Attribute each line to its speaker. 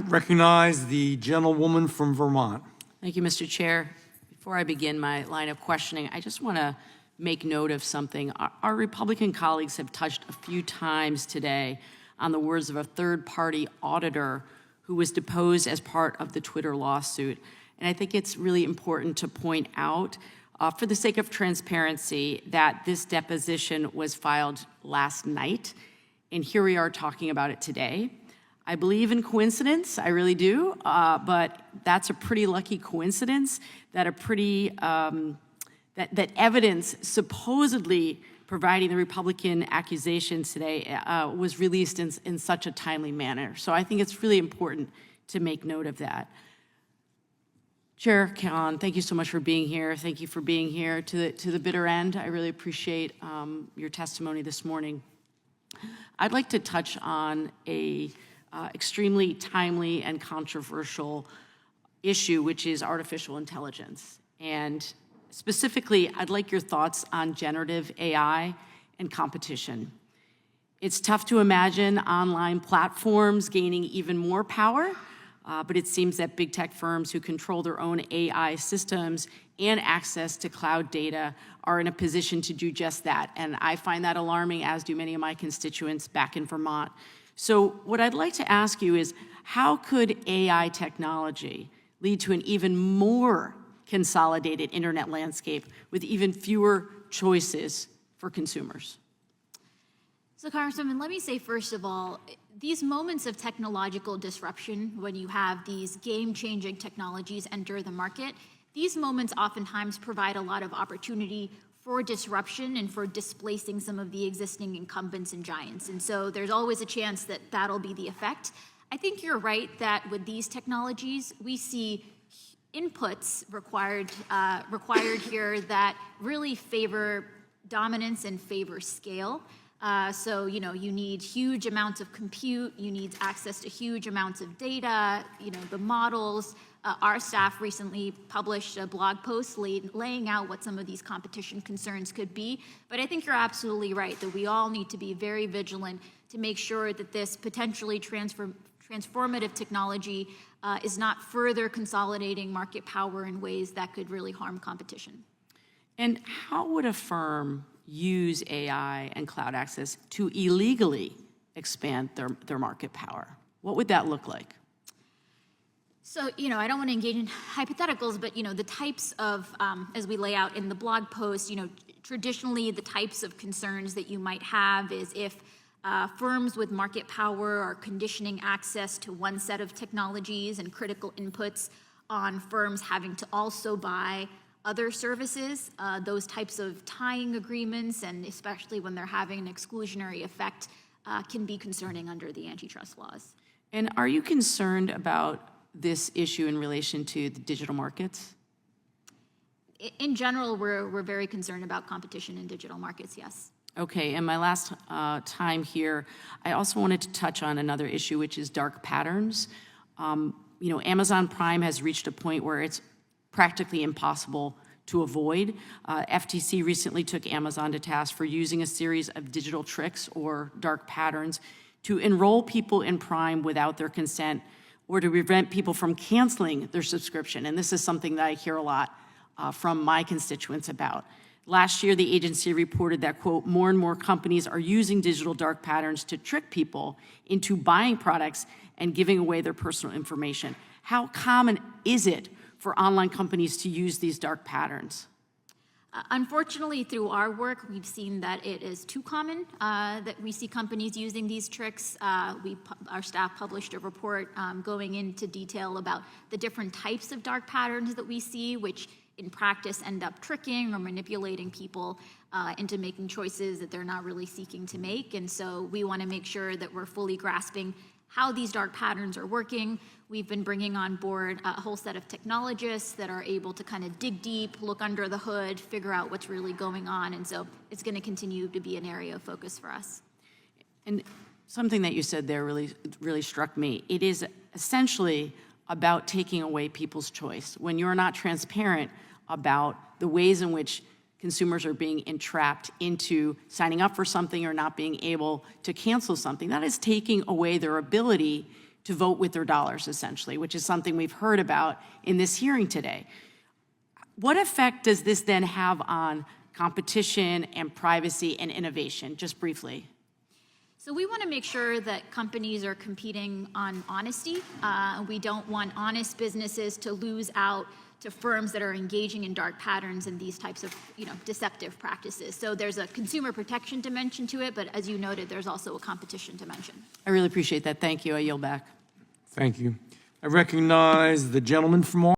Speaker 1: recognize the gentlewoman from Vermont.
Speaker 2: Thank you, Mr. Chair. Before I begin my line of questioning, I just want to make note of something. Our Republican colleagues have touched a few times today on the words of a third-party auditor who was deposed as part of the Twitter lawsuit. And I think it's really important to point out, for the sake of transparency, that this deposition was filed last night, and here we are talking about it today. I believe in coincidence, I really do, but that's a pretty lucky coincidence that that evidence supposedly providing the Republican accusations today was released in such a timely manner. So I think it's really important to make note of that. Chair Khan, thank you so much for being here. Thank you for being here to the bitter end. I really appreciate your testimony this morning. I'd like to touch on a extremely timely and controversial issue, which is artificial intelligence. And specifically, I'd like your thoughts on generative AI and competition. It's tough to imagine online platforms gaining even more power, but it seems that big tech firms who control their own AI systems and access to cloud data are in a position to do just that. And I find that alarming, as do many of my constituents back in Vermont. So what I'd like to ask you is, how could AI technology lead to an even more consolidated internet landscape with even fewer choices for consumers?
Speaker 3: So, Congresswoman, let me say, first of all, these moments of technological disruption, when you have these game-changing technologies enter the market, these moments oftentimes provide a lot of opportunity for disruption and for displacing some of the existing incumbents and giants. And so there's always a chance that that'll be the effect. I think you're right that with these technologies, we see inputs required here that really favor dominance and favor scale. So, you need huge amounts of compute, you need access to huge amounts of data, the models. Our staff recently published a blog post laying out what some of these competition concerns could be. But I think you're absolutely right that we all need to be very vigilant to make sure that this potentially transformative technology is not further consolidating market power in ways that could really harm competition.
Speaker 2: And how would a firm use AI and cloud access to illegally expand their market power? What would that look like?
Speaker 3: So, I don't want to engage in hypotheticals, but, the types of, as we lay out in the blog post, traditionally the types of concerns that you might have is if firms with market power are conditioning access to one set of technologies and critical inputs on firms having to also buy other services, those types of tying agreements, and especially when they're having an exclusionary effect, can be concerning under the antitrust laws.
Speaker 2: And are you concerned about this issue in relation to the digital markets?
Speaker 3: In general, we're very concerned about competition in digital markets, yes.
Speaker 2: Okay, and my last time here, I also wanted to touch on another issue, which is dark patterns. Amazon Prime has reached a point where it's practically impossible to avoid. FTC recently took Amazon to task for using a series of digital tricks or dark patterns to enroll people in Prime without their consent or to prevent people from canceling their subscription. And this is something that I hear a lot from my constituents about. Last year, the agency reported that, quote, more and more companies are using digital dark patterns to trick people into buying products and giving away their personal information. How common is it for online companies to use these dark patterns?
Speaker 3: Unfortunately, through our work, we've seen that it is too common that we see companies using these tricks. Our staff published a report going into detail about the different types of dark patterns that we see, which in practice end up tricking or manipulating people into making choices that they're not really seeking to make. And so we want to make sure that we're fully grasping how these dark patterns are working. We've been bringing on board a whole set of technologists that are able to kind of dig deep, look under the hood, figure out what's really going on. And so it's going to continue to be an area of focus for us.
Speaker 2: And something that you said there really struck me. It is essentially about taking away people's choice. When you're not transparent about the ways in which consumers are being entrapped into signing up for something or not being able to cancel something, that is taking away their ability to vote with their dollars, essentially, which is something we've heard about in this hearing today. What effect does this then have on competition and privacy and innovation, just briefly?
Speaker 3: So we want to make sure that companies are competing on honesty. We don't want honest businesses to lose out to firms that are engaging in dark patterns and these types of, deceptive practices. So there's a consumer protection dimension to it, but as you noted, there's also a competition dimension.
Speaker 2: I really appreciate that. Thank you. I yield back.
Speaker 1: Thank you. I recognize the gentleman from